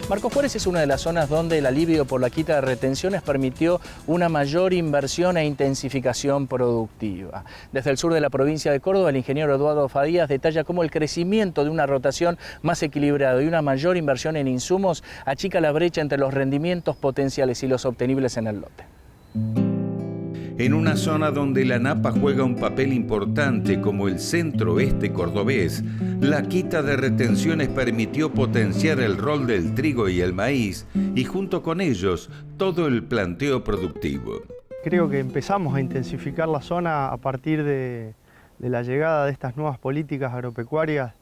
Marcos Juárez es una de las zonas donde el alivio por la quita de retenciones permitió una mayor inversión e intensificación productiva. Desde el sur de la provincia de Córdoba, el ingeniero Eduardo Fadías detalla cómo el crecimiento de una rotación más equilibrada y una mayor inversión en insumos achica la brecha entre los rendimientos potenciales y los obtenibles en el lote. En una zona donde la napa juega un papel importante como el centro-oeste cordobés, la quita de retenciones permitió potenciar el rol del trigo y el maíz y junto con ellos todo el planteo productivo. Creo que empezamos a intensificar la zona a partir de la llegada de estas nuevas políticas agropecuarias,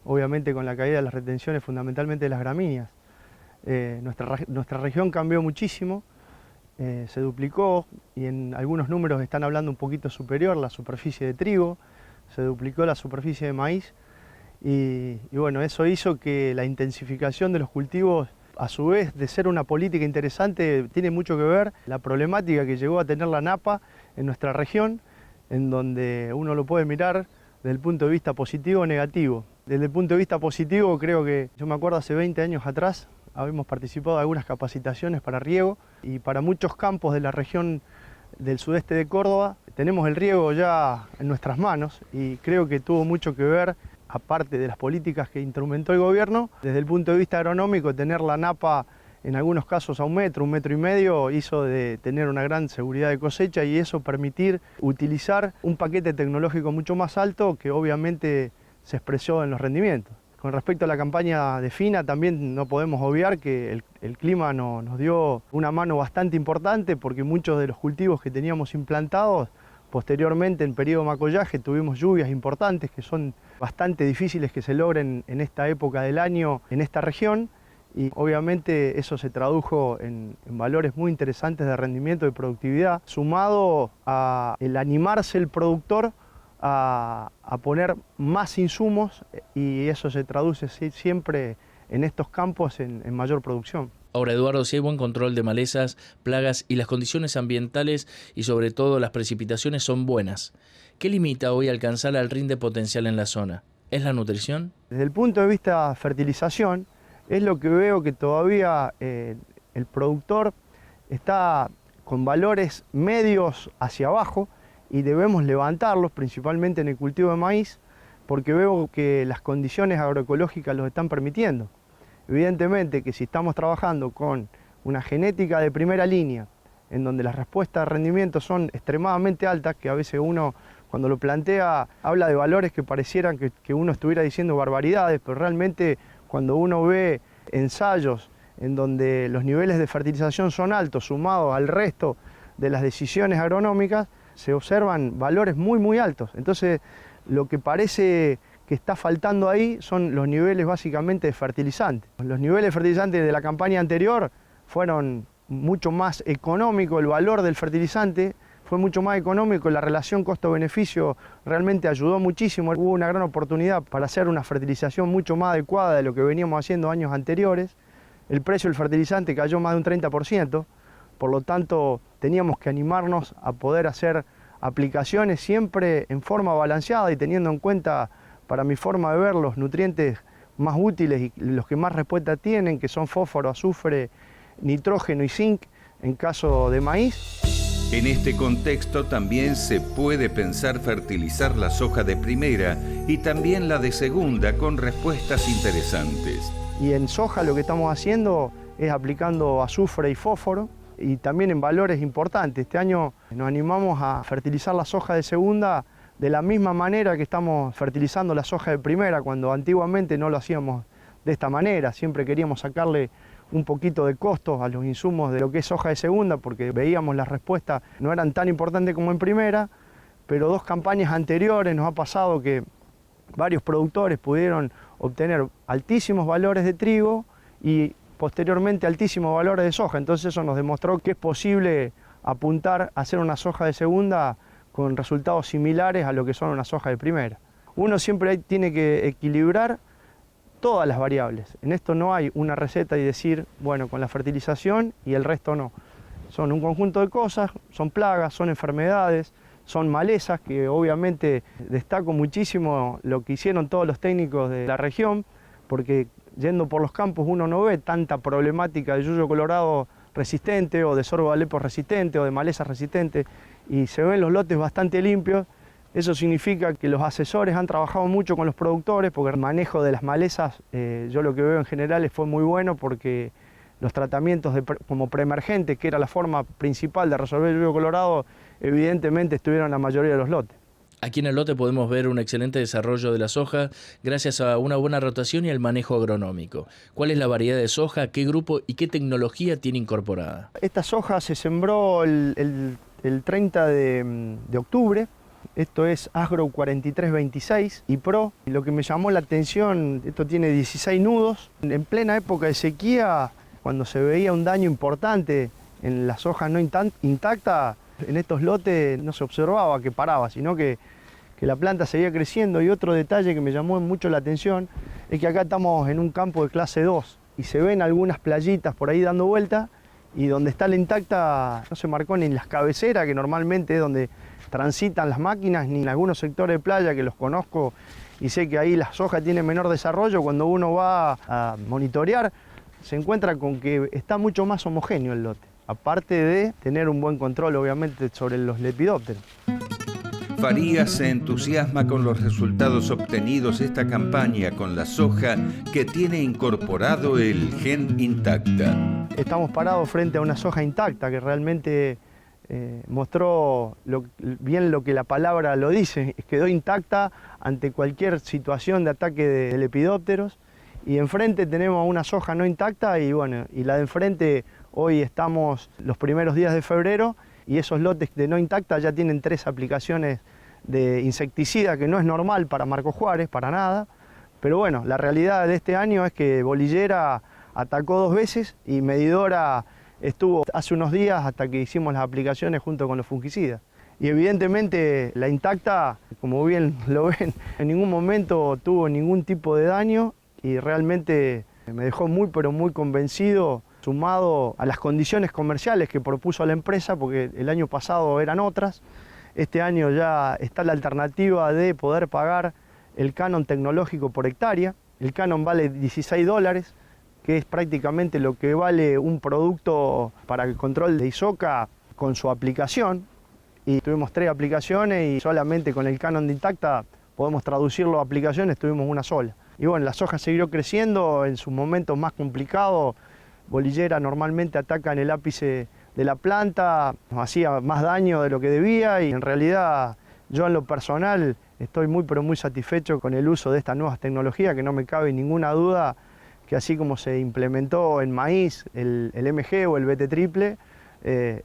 obviamente con la caída de las retenciones fundamentalmente de las gramíneas. Nuestra región cambió muchísimo. Se duplicó y en algunos números están hablando un poquito superior la superficie de trigo, se duplicó la superficie de maíz y bueno, eso hizo que la intensificación de los cultivos, a su vez de ser una política interesante, tiene mucho que ver la problemática que llegó a tener la napa en nuestra región, en donde uno lo puede mirar desde el punto de vista positivo o negativo. Desde el punto de vista positivo, creo que, yo me acuerdo hace 20 años atrás, habíamos participado en algunas capacitaciones para riego y para muchos campos de la región del sudeste de Córdoba tenemos el riego ya en nuestras manos y creo que tuvo mucho que ver, aparte de las políticas que instrumentó el gobierno, desde el punto de vista agronómico, tener la napa en algunos casos a 1 metro y medio, hizo de tener una gran seguridad de cosecha y eso permitir utilizar un paquete tecnológico mucho más alto que obviamente se expresó en los rendimientos. Con respecto a la campaña de fina, también no podemos obviar que el clima nos dio una mano bastante importante porque muchos de los cultivos que teníamos implantados, posteriormente en periodo de macollaje tuvimos lluvias importantes que son bastante difíciles que se logren en esta época del año en esta región y obviamente eso se tradujo en valores muy interesantes de rendimiento y productividad, sumado a el animarse el productor a poner más insumos y eso se traduce siempre en estos campos en mayor producción. Ahora, Eduardo, si hay buen control de malezas, plagas y las condiciones ambientales y sobre todo las precipitaciones son buenas, ¿qué limita hoy alcanzar el rinde potencial en la zona? ¿Es la nutrición? Desde el punto de vista de fertilización, es lo que veo que todavía el productor está con valores medios hacia abajo, y debemos levantarlos, principalmente en el cultivo de maíz, porque veo que las condiciones agroecológicas los están permitiendo. Evidentemente que si estamos trabajando con una genética de primera línea, en donde las respuestas de rendimiento son extremadamente altas, que a veces uno cuando lo plantea habla de valores que parecieran que uno estuviera diciendo barbaridades, pero realmente cuando uno ve ensayos en donde los niveles de fertilización son altos, sumados al resto de las decisiones agronómicas, se observan valores muy altos. Entonces, lo que parece que está faltando ahí son los niveles básicamente de fertilizantes. Los niveles de fertilizantes de la campaña anterior fueron mucho más económicos, el valor del fertilizante fue mucho más económico, la relación costo-beneficio realmente ayudó muchísimo. Hubo una gran oportunidad para hacer una fertilización mucho más adecuada de lo que veníamos haciendo años anteriores. El precio del fertilizante cayó más de un 30%. Por lo tanto, teníamos que animarnos a poder hacer aplicaciones siempre en forma balanceada y teniendo en cuenta, para mi forma de ver, los nutrientes más útiles y los que más respuesta tienen, que son fósforo, azufre, nitrógeno y zinc, en caso de maíz. En este contexto también se puede pensar fertilizar la soja de primera y también la de segunda con respuestas interesantes. Y en soja lo que estamos haciendo es aplicando azufre y fósforo, y también en valores importantes. Este año nos animamos a fertilizar la soja de segunda de la misma manera que estamos fertilizando la soja de primera, cuando antiguamente no lo hacíamos de esta manera. Siempre queríamos sacarle un poquito de costo a los insumos de lo que es soja de segunda, porque veíamos las respuestas no eran tan importantes como en primera, pero 2 campañas anteriores nos ha pasado que varios productores pudieron obtener altísimos valores de trigo y posteriormente altísimos valores de soja. Entonces eso nos demostró que es posible apuntar a hacer una soja de segunda con resultados similares a lo que son una soja de primera. Uno siempre tiene que equilibrar todas las variables. En esto no hay una receta y decir, bueno, con la fertilización y el resto no. Son un conjunto de cosas, son plagas, son enfermedades, son malezas, que obviamente destaco muchísimo lo que hicieron todos los técnicos de la región, porque yendo por los campos uno no ve tanta problemática de yuyo colorado resistente o de sorgo de Alepo resistente o de maleza resistente, y se ven los lotes bastante limpios. Eso significa que los asesores han trabajado mucho con los productores, porque el manejo de las malezas, yo lo que veo en general fue muy bueno, porque los tratamientos como preemergente, que era la forma principal de resolver el yuyo colorado, evidentemente estuvieron en la mayoría de los lotes. Aquí en el lote podemos ver un excelente desarrollo de la soja gracias a una buena rotación y al manejo agronómico. ¿Cuál es la variedad de soja, qué grupo y qué tecnología tiene incorporada? Esta soja se sembró el 30 de octubre. Esto es Agro 4326 y Pro. Y lo que me llamó la atención, esto tiene 16 nudos. En plena época de sequía, cuando se veía un daño importante en la soja no intacta, en estos lotes no se observaba que paraba, sino que la planta seguía creciendo. Y otro detalle que me llamó mucho la atención es que acá estamos en un campo de clase 2 y se ven algunas playitas por ahí dando vuelta, y donde está la intacta no se marcó ni en las cabeceras, que normalmente es donde transitan las máquinas, ni en algunos sectores de playa que los conozco y sé que ahí la soja tiene menor desarrollo. Cuando uno va a monitorear, se encuentra con que está mucho más homogéneo el lote, aparte de tener un buen control, obviamente, sobre los lepidópteros. Farías se entusiasma con los resultados obtenidos esta campaña con la soja que tiene incorporado el gen intacta. Estamos parados frente a una soja intacta que realmente mostró bien lo que la palabra lo dice, quedó intacta ante cualquier situación de ataque de lepidópteros. Y enfrente tenemos una soja no intacta y la de enfrente, hoy estamos los primeros días de febrero y esos lotes de no intacta ya tienen 3 aplicaciones de insecticida, que no es normal para Marcos Juárez, para nada. Pero bueno, la realidad de este año es que Bolillera atacó 2 veces y Medidora estuvo hace unos días hasta que hicimos las aplicaciones junto con los fungicidas. Y evidentemente la intacta, como bien lo ven, en ningún momento tuvo ningún tipo de daño y realmente me dejó muy pero muy convencido, sumado a las condiciones comerciales que propuso la empresa, porque el año pasado eran otras. Este año ya está la alternativa de poder pagar el canon tecnológico por hectárea. El canon vale $16, que es prácticamente lo que vale un producto para el control de ISOCA con su aplicación. Y tuvimos 3 aplicaciones y solamente con el canon de intacta podemos traducirlo a aplicaciones, tuvimos una sola. Y bueno, la soja siguió creciendo en sus momentos más complicados. Bolillera normalmente ataca en el ápice de la planta, nos hacía más daño de lo que debía y en realidad yo en lo personal estoy muy pero muy satisfecho con el uso de estas nuevas tecnologías, que no me cabe ninguna duda que así como se implementó en maíz el MG o el BT triple,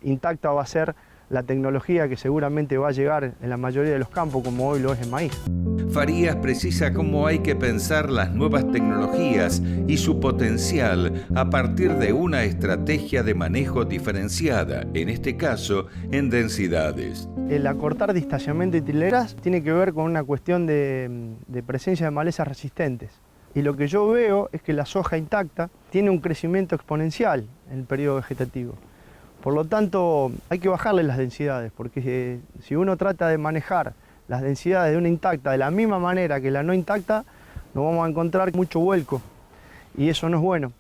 intacta va a ser la tecnología que seguramente va a llegar en la mayoría de los campos como hoy lo es en maíz. Farías precisa cómo hay que pensar las nuevas tecnologías y su potencial a partir de una estrategia de manejo diferenciada, en este caso en densidades. El acortar distanciamiento y hileras tiene que ver con una cuestión de presencia de malezas resistentes. Y lo que yo veo es que la soja intacta tiene un crecimiento exponencial en el periodo vegetativo. Por lo tanto, hay que bajarle las densidades, porque si uno trata de manejar las densidades de una intacta de la misma manera que la no intacta, nos vamos a encontrar mucho vuelco y eso no es bueno.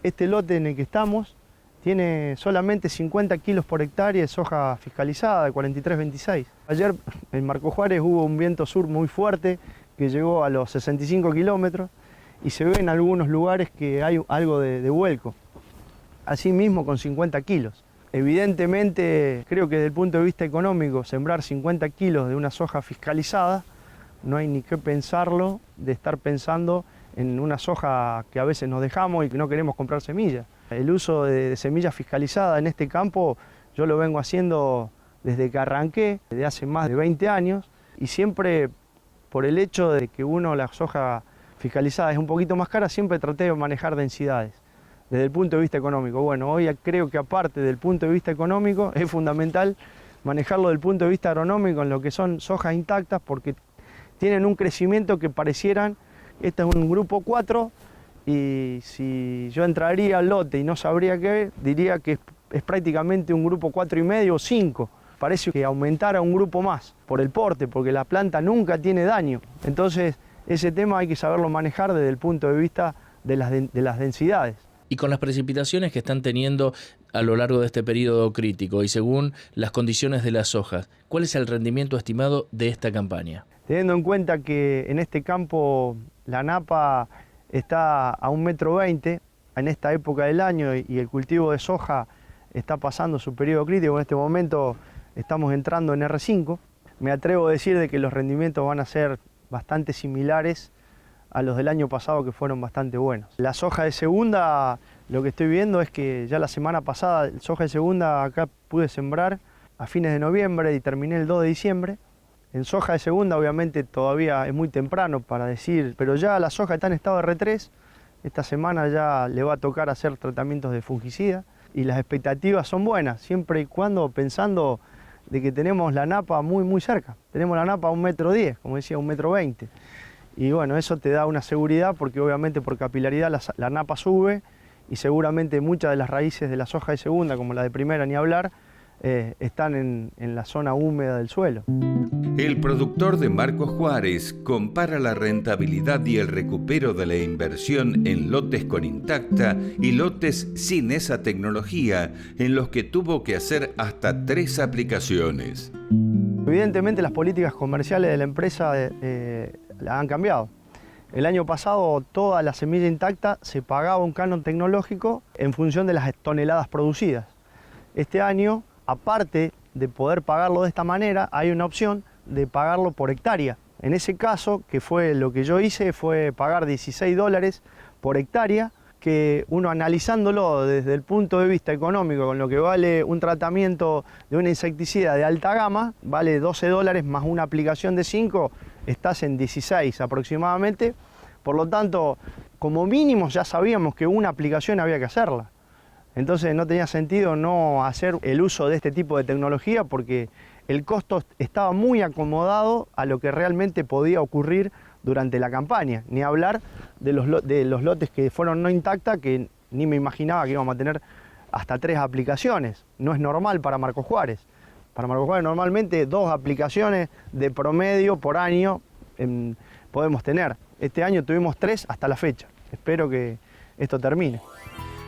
Este lote en el que estamos tiene solamente 50 kilos por hectárea de soja fiscalizada de 4326. Ayer en Marcos Juárez hubo un viento sur muy fuerte que llegó a los 65 kilómetros y se ve en algunos lugares que hay algo de vuelco. Asimismo con 50 kilos. Evidentemente, creo que desde el punto de vista económico, sembrar 50 kilos de una soja fiscalizada, no hay ni qué pensarlo de estar pensando en una soja que a veces nos dejamos y que no queremos comprar semillas. El uso de semillas fiscalizadas en este campo yo lo vengo haciendo desde que arranqué, desde hace más de 20 años, y siempre por el hecho de que la soja fiscalizada es un poquito más cara, siempre traté de manejar densidades. Desde el punto de vista económico. Bueno, hoy creo que aparte del punto de vista económico es fundamental manejarlo desde el punto de vista agronómico en lo que son sojas intactas, porque tienen un crecimiento que parecieran, este es un grupo 4 y si yo entraría al lote y no sabría qué, diría que es prácticamente un grupo 4,5 o 5. Parece que aumentara un grupo más por el porte, porque la planta nunca tiene daño. Entonces ese tema hay que saberlo manejar desde el punto de vista de las densidades. Y con las precipitaciones que están teniendo a lo largo de este periodo crítico y según las condiciones de las hojas, ¿cuál es el rendimiento estimado de esta campaña? Teniendo en cuenta que en este campo la napa está a 1,20 m en esta época del año y el cultivo de soja está pasando su periodo crítico, en este momento estamos entrando en R5, me atrevo a decir de que los rendimientos van a ser bastante similares a los del año pasado, que fueron bastante buenos. La soja de segunda, lo que estoy viendo es que ya la semana pasada, soja de segunda acá pude sembrar a fines de noviembre y terminé el 2 de diciembre. En soja de segunda obviamente todavía es muy temprano para decir, pero ya la soja está en estado de R3, esta semana ya le va a tocar hacer tratamientos de fungicida y las expectativas son buenas, siempre y cuando pensando de que tenemos la napa muy cerca. Tenemos la napa a 1,10 m, como decía, 1,20 m. Y bueno, eso te da una seguridad porque obviamente por capilaridad la napa sube y seguramente muchas de las raíces de la soja de segunda, como la de primera ni hablar, están en la zona húmeda del suelo. El productor de Marcos Juárez compara la rentabilidad y el recupero de la inversión en lotes con intacta y lotes sin esa tecnología, en los que tuvo que hacer hasta 3 aplicaciones. Evidentemente las políticas comerciales de la empresa la han cambiado. El año pasado toda la semilla intacta se pagaba un canon tecnológico en función de las toneladas producidas. Este año, aparte de poder pagarlo de esta manera, hay una opción de pagarlo por hectárea. En ese caso, que fue lo que yo hice, fue pagar $16 por hectárea, que uno analizándolo desde el punto de vista económico, con lo que vale un tratamiento de una insecticida de alta gama, vale $12 más una aplicación de 5, estás en 16 aproximadamente. Por lo tanto, como mínimo ya sabíamos que una aplicación había que hacerla. Entonces no tenía sentido no hacer el uso de este tipo de tecnología porque el costo estaba muy acomodado a lo que realmente podía ocurrir durante la campaña. Ni hablar de los lotes que fueron no intactas, que ni me imaginaba que íbamos a tener hasta 3 aplicaciones. No es normal para Marcos Juárez. Para Marcos Juárez normalmente 2 aplicaciones de promedio por año podemos tener. Este año tuvimos 3 hasta la fecha. Espero que esto termine.